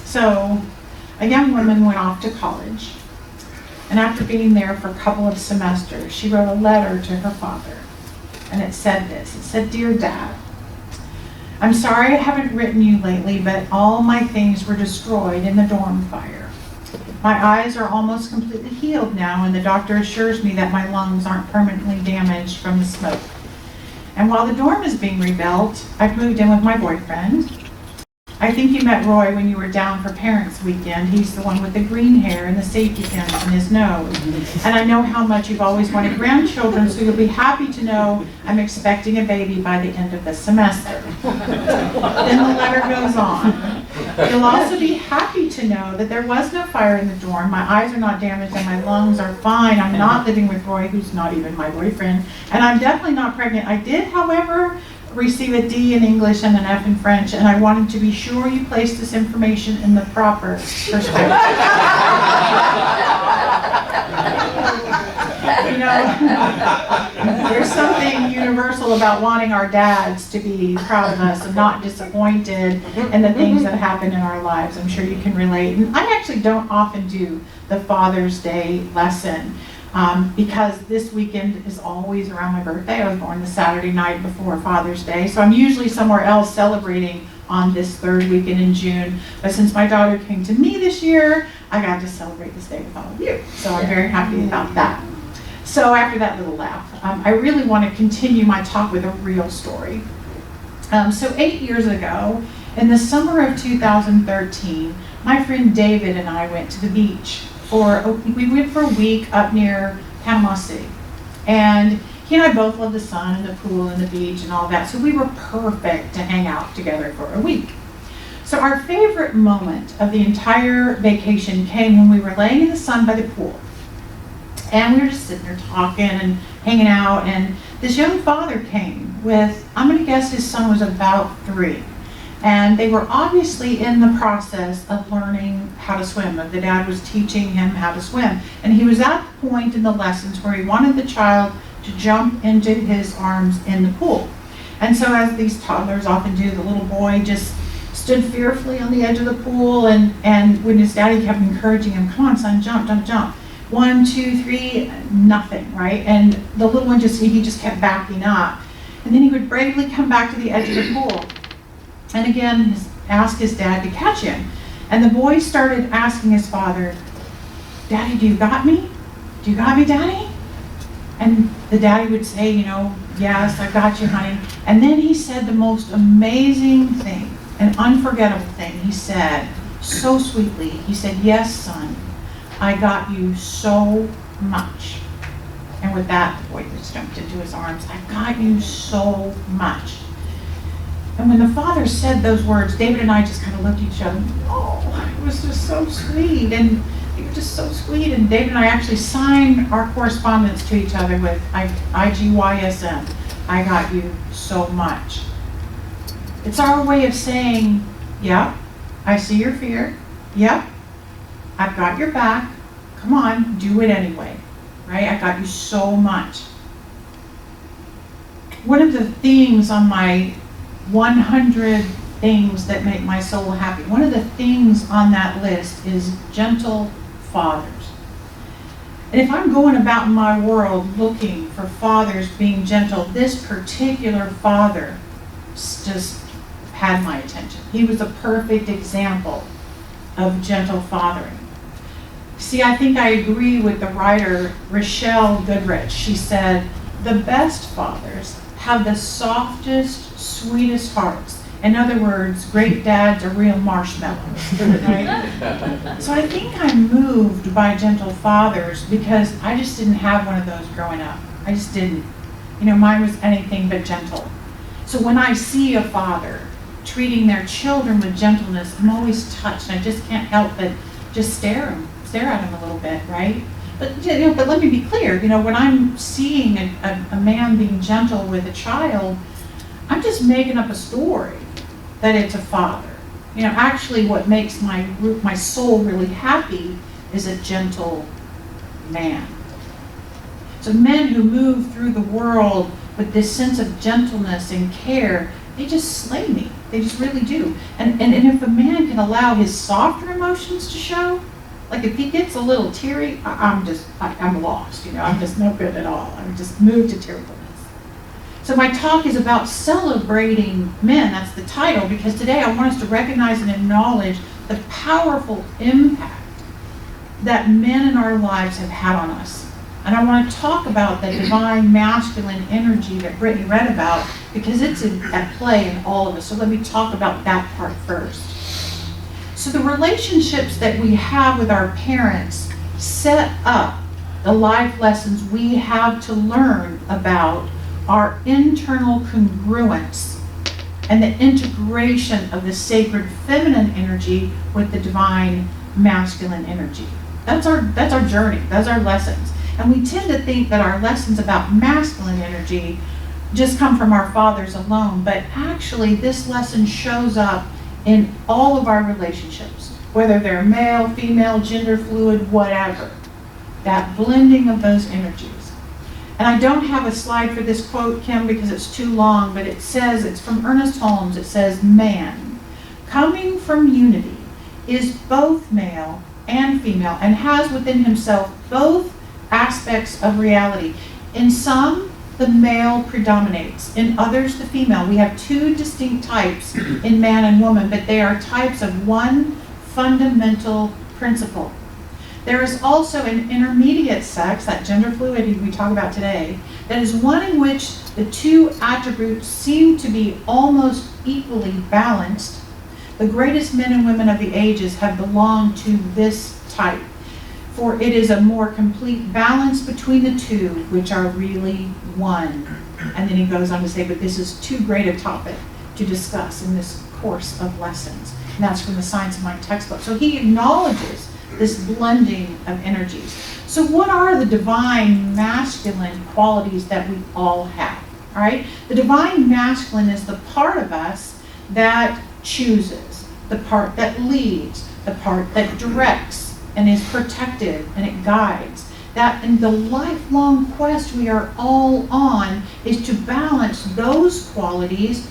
So a young woman went off to college, and after being there for a couple of semesters, she wrote a letter to her father. And it said this. It said, "Dear Dad, I'm sorry I haven't written you lately, but all my things were destroyed in the dorm fire. My eyes are almost completely healed now, and the doctor assures me that my lungs aren't permanently damaged from the smoke. And while the dorm is being rebuilt, I've moved in with my boyfriend. I think you met Roy when you were down for Parents Weekend. He's the one with the green hair and the safety pins in his nose. And I know how much you've always wanted grandchildren, so you'll be happy to know I'm expecting a baby by the end of the semester." Then the letter goes on. "You'll also be happy to know that there was no fire in the dorm. My eyes are not damaged and my lungs are fine. I'm not living with Roy, who's not even my boyfriend, and I'm definitely not pregnant. I did, however, receive a D in English and an F in French, and I wanted to be sure you placed this information in the proper perspective." You know, there's something universal about wanting our dads to be proud of us and not disappointed in the things that happen in our lives. I'm sure you can relate. And I actually don't often do the Father's Day lesson. Because this weekend is always around my birthday. I was born the Saturday night before Father's Day, so I'm usually somewhere else celebrating on this third weekend in June. But since my daughter came to me this year, I got to celebrate this day with all of you. So I'm very happy about that. So after that little laugh, I really want to continue my talk with a real story. So 8 years ago, in the summer of 2013, my friend David and I went to the beach. We went for a week up near Panama City. And he and I both love the sun and the pool and the beach and all that, so we were perfect to hang out together for a week. So our favorite moment of the entire vacation came when we were laying in the sun by the pool. And we were just sitting there talking and hanging out, and this young father came with, I'm going to guess his son was about 3. And they were obviously in the process of learning how to swim. The dad was teaching him how to swim. And he was at the point in the lessons where he wanted the child to jump into his arms in the pool. And so, as these toddlers often do, the little boy just stood fearfully on the edge of the pool, and when his daddy kept encouraging him, "Come on, son, jump, jump, jump. 1, 2, 3, nothing," right? And the little one he just kept backing up. And then he would bravely come back to the edge of the pool. And again, ask his dad to catch him. And the boy started asking his father, "Daddy, do you got me? Do you got me, Daddy?" And the daddy would say, "Yes, I got you, honey." And then he said the most amazing thing, an unforgettable thing. He said, so sweetly, he said, "Yes, son, I got you so much." And with that, the boy just jumped into his arms. "I got you so much." And when the father said those words, David and I just kind of looked at each other. Oh, it was just so sweet. And they were just so sweet. And David and I actually signed our correspondence to each other with IGYSM. I got you so much. It's our way of saying, yep, I see your fear. Yep, I've got your back. Come on, do it anyway. Right? I got you so much. One of the themes on my 100 things that make my soul happy. One of the things on that list is gentle fathers. And if I'm going about in my world looking for fathers being gentle, this particular father just had my attention. He was a perfect example of gentle fathering. See, I think I agree with the writer Rochelle Goodrich. She said, "The best fathers have the softest, sweetest hearts." In other words, great dads are real marshmallows, right? So I think I'm moved by gentle fathers because I just didn't have one of those growing up. I just didn't. Mine was anything but gentle. So when I see a father treating their children with gentleness, I'm always touched. I just can't help but just stare at him a little bit, right? But let me be clear. When I'm seeing a man being gentle with a child, I'm just making up a story that it's a father. Actually what makes my soul really happy is a gentle man. So men who move through the world with this sense of gentleness and care, they just slay me. They just really do. And if a man can allow his softer emotions to show, like if he gets a little teary, I'm lost, I'm just no good at all. I'm just moved to tearfulness. So my talk is about celebrating men. That's the title, because today I want us to recognize and acknowledge the powerful impact that men in our lives have had on us. And I want to talk about the divine masculine energy that Brittany read about, because it's at play in all of us. So let me talk about that part first. So the relationships that we have with our parents set up the life lessons we have to learn about our internal congruence and the integration of the sacred feminine energy with the divine masculine energy. That's our journey. Those are our lessons. And we tend to think that our lessons about masculine energy just come from our fathers alone, but actually this lesson shows up in all of our relationships, whether they're male, female, gender fluid, whatever. That blending of those energies. And I don't have a slide for this quote, Kim, because it's too long, but it says, it's from Ernest Holmes, it says, "Man, coming from unity, is both male and female, and has within himself both aspects of reality. In some, the male predominates. In others, the female." We have two distinct types in man and woman, but they are types of one fundamental principle. There is also an intermediate sex, that gender fluidity we talk about today, that is one in which the two attributes seem to be almost equally balanced. The greatest men and women of the ages have belonged to this type, for it is a more complete balance between the two, which are really one. And then he goes on to say, but this is too great a topic to discuss in this course of lessons. And that's from the Science of Mind textbook. So he acknowledges this blending of energies. So what are the divine masculine qualities that we all have? All right? The divine masculine is the part of us that chooses, the part that leads, the part that directs and is protective and it guides. That in the lifelong quest we are all on is to balance those qualities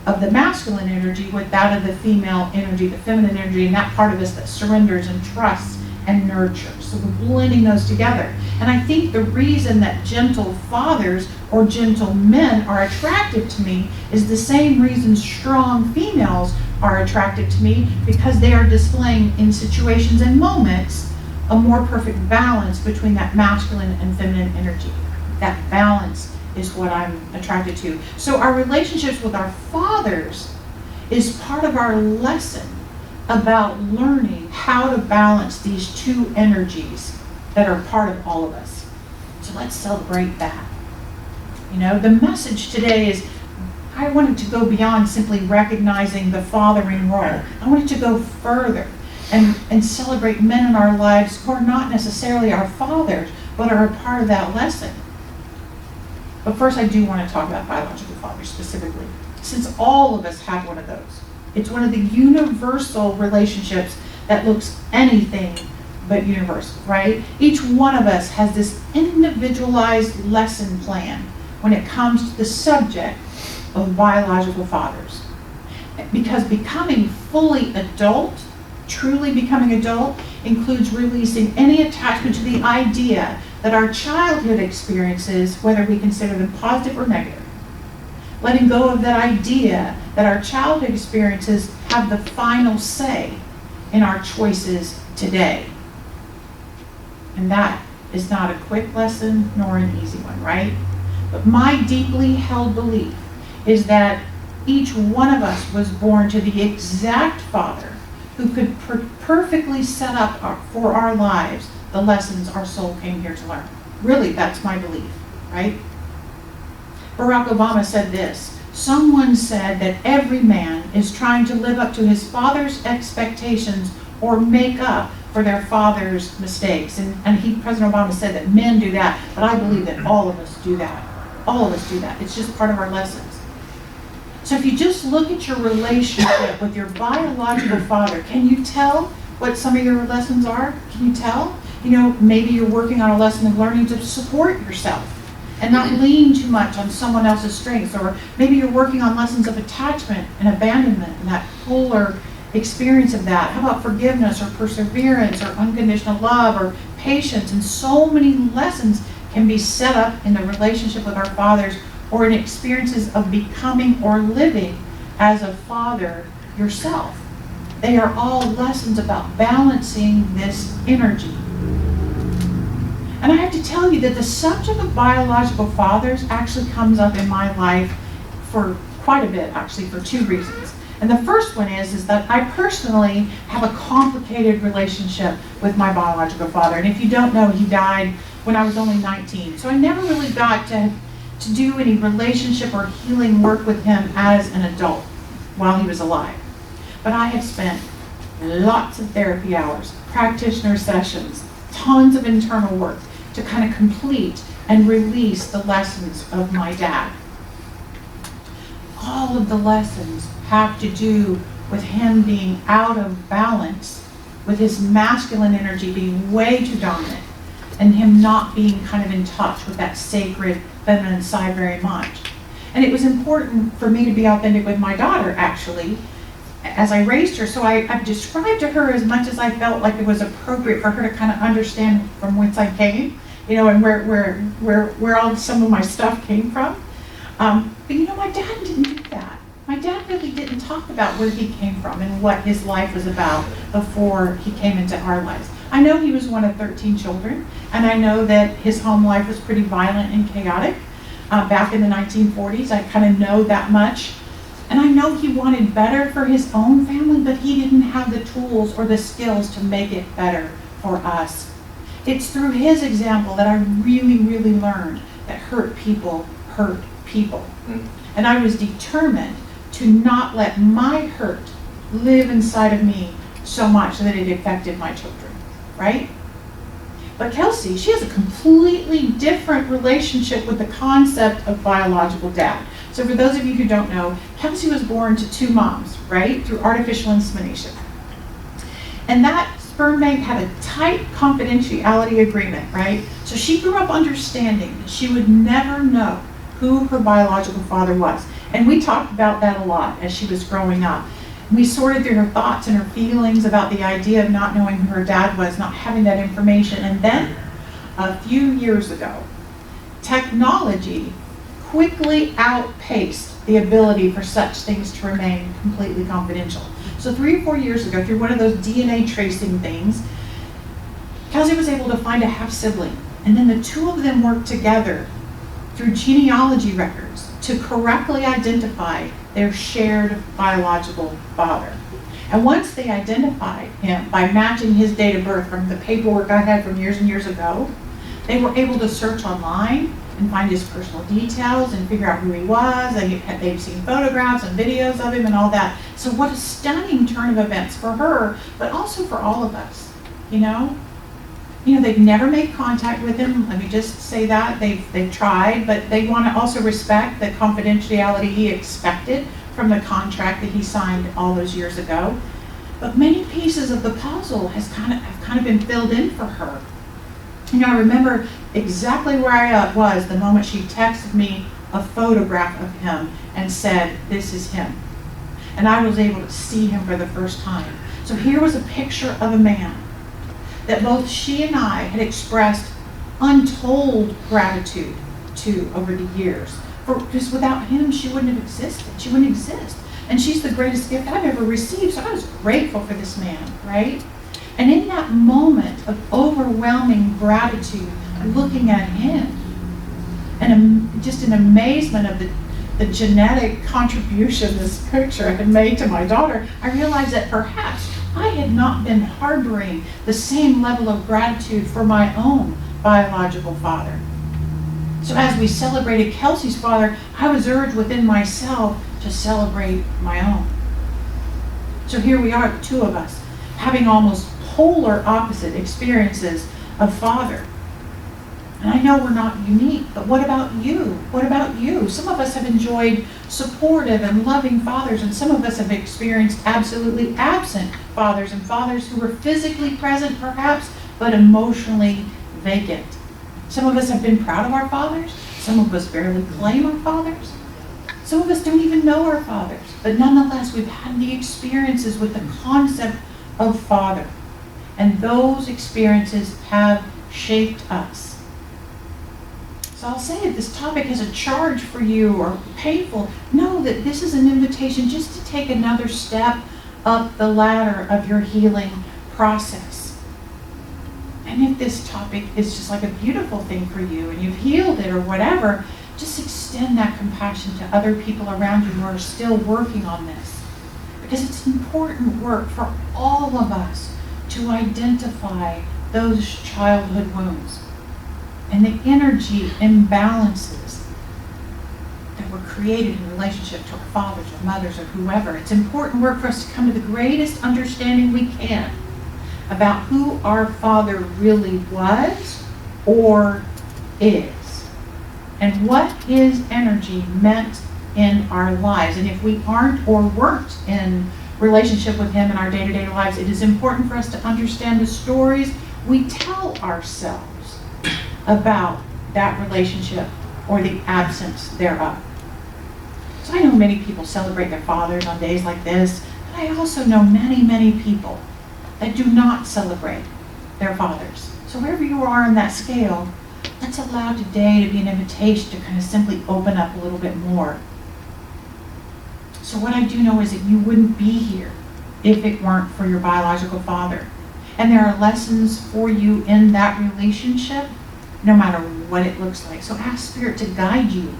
of the masculine energy with that of the female energy, the feminine energy, and that part of us that surrenders and trusts and nurtures. So we're blending those together. And I think the reason that gentle fathers or gentle men are attractive to me is the same reason strong females are attractive to me, because they are displaying in situations and moments a more perfect balance between that masculine and feminine energy. That balance is what I'm attracted to. So our relationships with our fathers is part of our lesson about learning how to balance these two energies that are part of all of us. So let's celebrate that. The message today is, I wanted to go beyond simply recognizing the fathering role. I wanted to go further and celebrate men in our lives who are not necessarily our fathers, but are a part of that lesson. But first, I do want to talk about biological fathers specifically, since all of us have one of those. It's one of the universal relationships that looks anything but universal, right? Each one of us has this individualized lesson plan when it comes to the subject of biological fathers. Because becoming fully adult, truly becoming adult, includes releasing any attachment to the idea that our childhood experiences, whether we consider them positive or negative, letting go of that idea that our childhood experiences have the final say in our choices today. And that is not a quick lesson nor an easy one, right? But my deeply held belief is that each one of us was born to the exact father who could perfectly set up for our lives the lessons our soul came here to learn. Really, that's my belief, right? Barack Obama said this: someone said that every man is trying to live up to his father's expectations or make up for their father's mistakes. And President Obama said that men do that, but I believe that all of us do that. All of us do that. It's just part of our lessons. So if you just look at your relationship with your biological father, can you tell what some of your lessons are? Can you tell? Maybe you're working on a lesson of learning to support yourself. and not lean too much on someone else's strengths. Or maybe you're working on lessons of attachment and abandonment and that polar experience of that. How about forgiveness or perseverance or unconditional love or patience? And so many lessons can be set up in the relationship with our fathers or in experiences of becoming or living as a father yourself. They are all lessons about balancing this energy. And I have to tell you that the subject of biological fathers actually comes up in my life for quite a bit, actually, for two reasons. And the first one is that I personally have a complicated relationship with my biological father. And if you don't know, he died when I was only 19. So I never really got to do any relationship or healing work with him as an adult while he was alive. But I have spent lots of therapy hours, practitioner sessions, tons of internal work to kind of complete and release the lessons of my dad. All of the lessons have to do with him being out of balance, with his masculine energy being way too dominant, and him not being kind of in touch with that sacred feminine side very much. And it was important for me to be authentic with my daughter, actually, as I raised her. So I've described to her as much as I felt like it was appropriate for her to kind of understand from whence I came, and where all some of my stuff came from. But my dad didn't do that. My dad really didn't talk about where he came from and what his life was about before he came into our lives. I know he was one of 13 children, and I know that his home life was pretty violent and chaotic back in the 1940s. I kind of know that much. And I know he wanted better for his own family, but he didn't have the tools or the skills to make it better for us. It's through his example that I really, really learned that hurt people hurt people. And I was determined to not let my hurt live inside of me so much that it affected my children, right? But Kelsey, she has a completely different relationship with the concept of biological dad. So for those of you who don't know, Kelsey was born to two moms, right? Through artificial insemination. And that sperm bank had a tight confidentiality agreement, right? So she grew up understanding that she would never know who her biological father was. And we talked about that a lot as she was growing up. We sorted through her thoughts and her feelings about the idea of not knowing who her dad was, not having that information. And then, a few years ago, technology quickly outpaced the ability for such things to remain completely confidential. So 3 or 4 years ago, through one of those DNA tracing things, Kelsey was able to find a half-sibling. And then the two of them worked together through genealogy records to correctly identify their shared biological father. And once they identified him by matching his date of birth from the paperwork I had from years and years ago, they were able to search online and find his personal details and figure out who he was. They've seen photographs and videos of him and all that. So what a stunning turn of events for her, but also for all of us, they've never made contact with him. Let me just say that. They've tried, but they want to also respect the confidentiality he expected from the contract that he signed all those years ago. But many pieces of the puzzle have kind of been filled in for her. I remember exactly where I was the moment she texted me a photograph of him and said, "This is him." And I was able to see him for the first time. So here was a picture of a man that both she and I had expressed untold gratitude to over the years. Because without him, she wouldn't have existed. She wouldn't exist. And she's the greatest gift I've ever received. So I was grateful for this man, right? And in that moment of overwhelming gratitude, looking at him, and just in amazement of the genetic contribution this picture had made to my daughter, I realized that perhaps I had not been harboring the same level of gratitude for my own biological father. So as we celebrated Kelsey's father, I was urged within myself to celebrate my own. So here we are, the two of us, having almost polar opposite experiences of father. And I know we're not unique, but what about you? What about you? Some of us have enjoyed supportive and loving fathers, and some of us have experienced absolutely absent fathers, and fathers who were physically present perhaps, but emotionally vacant. Some of us have been proud of our fathers. Some of us barely claim our fathers. Some of us don't even know our fathers. But nonetheless, we've had the experiences with the concept of father. And those experiences have shaped us. So I'll say if this topic has a charge for you or painful, know that this is an invitation just to take another step up the ladder of your healing process. And if this topic is just like a beautiful thing for you and you've healed it or whatever, just extend that compassion to other people around you who are still working on this. Because it's important work for all of us to identify those childhood wounds and the energy imbalances that were created in relationship to our fathers or mothers or whoever. It's important work for us to come to the greatest understanding we can about who our father really was or is, and what his energy meant in our lives. And if we aren't or weren't in relationship with him in our day-to-day lives, it is important for us to understand the stories we tell ourselves about that relationship or the absence thereof. So I know many people celebrate their fathers on days like this, but I also know many, many people that do not celebrate their fathers. So wherever you are on that scale, let's allow today to be an invitation to kind of simply open up a little bit more. So what I do know is that you wouldn't be here if it weren't for your biological father. And there are lessons for you in that relationship, no matter what it looks like. So ask Spirit to guide you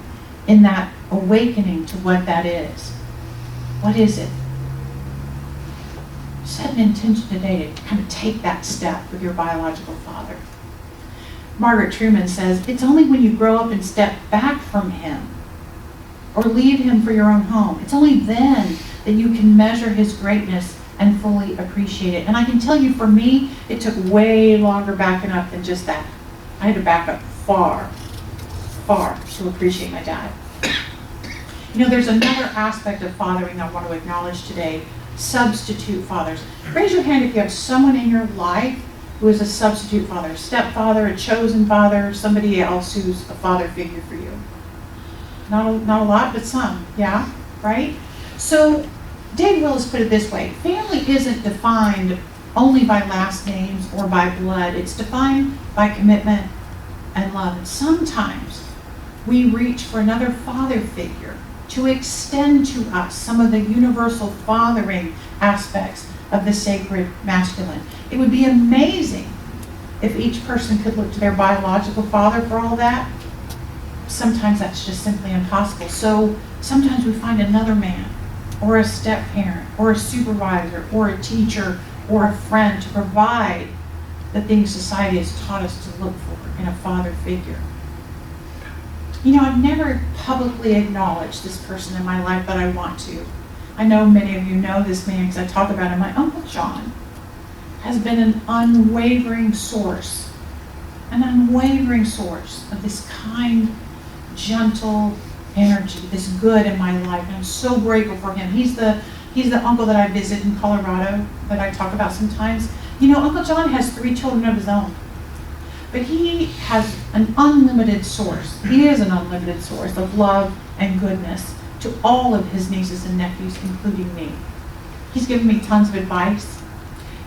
in that awakening to what that is. What is it? Set an intention today to kind of take that step with your biological father. Margaret Truman says, it's only when you grow up and step back from him or leave him for your own home, it's only then that you can measure his greatness and fully appreciate it. And I can tell you, for me, it took way longer backing up than just that. I had to back up far, far to appreciate my dad. You know, there's another aspect of fathering I want to acknowledge today. Substitute fathers. Raise your hand if you have someone in your life who is a substitute father, a stepfather, a chosen father, somebody else who's a father figure for you. Not a lot, but some, yeah, right? So Dave Willis put it this way: family isn't defined only by last names or by blood. It's defined by commitment and love. And sometimes we reach for another father figure to extend to us some of the universal fathering aspects of the sacred masculine. It would be amazing if each person could look to their biological father for all that. Sometimes that's just simply impossible. So sometimes we find another man, or a step-parent, or a supervisor, or a teacher, or a friend to provide the things society has taught us to look for in a father figure. You know, I've never publicly acknowledged this person in my life, but I want to. I know many of you know this man because I talk about him. My Uncle John has been an unwavering source of this kind, gentle energy, this good in my life. And I'm so grateful for him. He's the uncle that I visit in Colorado that I talk about sometimes. You know, Uncle John has 3 children of his own. But he has an unlimited source. He is an unlimited source of love and goodness to all of his nieces and nephews, including me. He's given me tons of advice.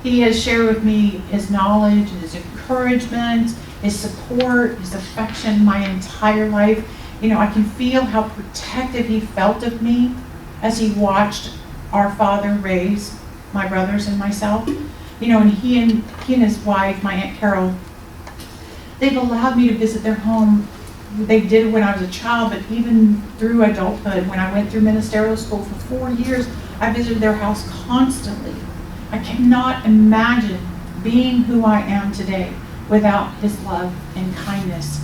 He has shared with me his knowledge and his encouragement, his support, his affection my entire life. You know, I can feel how protective he felt of me as he watched our father raise my brothers and myself. You know, and he and his wife, my Aunt Carol, they've allowed me to visit their home. They did when I was a child, but even through adulthood, when I went through ministerial school for 4 years, I visited their house constantly. I cannot imagine being who I am today without his love and kindness.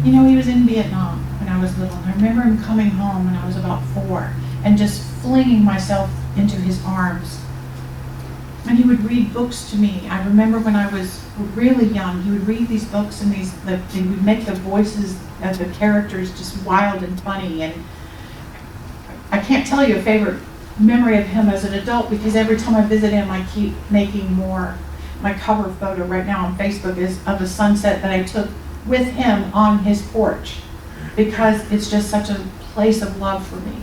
You know, he was in Vietnam when I was little, and I remember him coming home when I was about 4 and just flinging myself into his arms. And he would read books to me. I remember when I was really young, he would read these books, and they would make the voices of the characters just wild and funny. And I can't tell you a favorite memory of him as an adult, because every time I visit him, I keep making more. My cover photo right now on Facebook is of a sunset that I took with him on his porch because it's just such a place of love for me.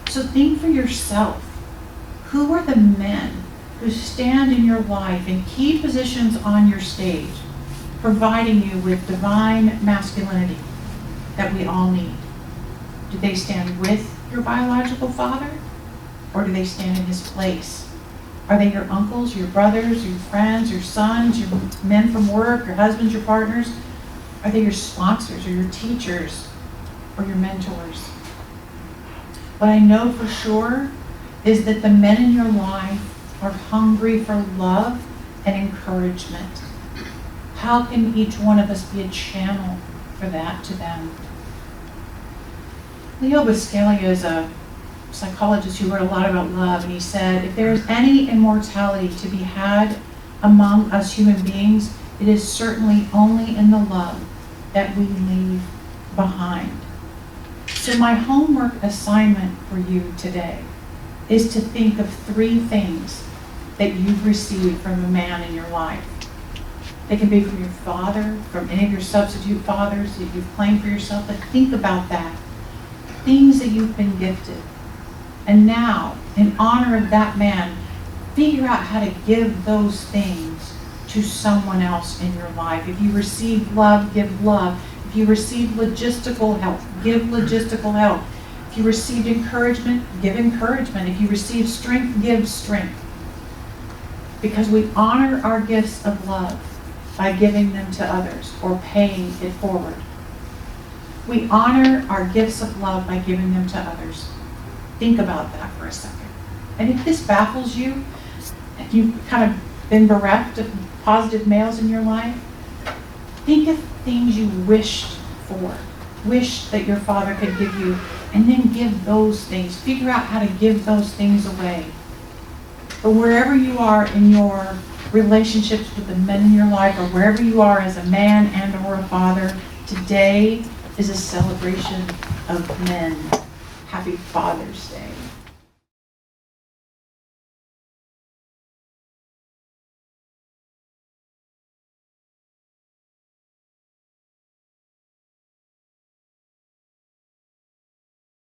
So think for yourself. Who are the men who stand in your life in key positions on your stage, providing you with divine masculinity that we all need? Do they stand with your biological father, or do they stand in his place? Are they your uncles, your brothers, your friends, your sons, your men from work, your husbands, your partners? Are they your sponsors or your teachers or your mentors? What I know for sure is that the men in your life are hungry for love and encouragement. How can each one of us be a channel for that to them? Leo Buscaglia is a psychologist who wrote a lot about love, and he said, if there is any immortality to be had among us human beings, it is certainly only in the love that we leave behind. So my homework assignment for you today is to think of 3 things that you've received from a man in your life. They can be from your father, from any of your substitute fathers that you've claimed for yourself, but think about that. Things that you've been gifted. And now, in honor of that man, figure out how to give those things to someone else in your life. If you received love, give love. If you received logistical help, give logistical help. If you received encouragement, give encouragement. If you received strength, give strength. Because we honor our gifts of love by giving them to others or paying it forward. We honor our gifts of love by giving them to others. Think about that for a second. And if this baffles you, if you've kind of been bereft of positive males in your life, think of things you wished for, wished that your father could give you, and then give those things. Figure out how to give those things away. But wherever you are in your relationships with the men in your life, or wherever you are as a man and or a father, today is a celebration of men. Happy Father's Day.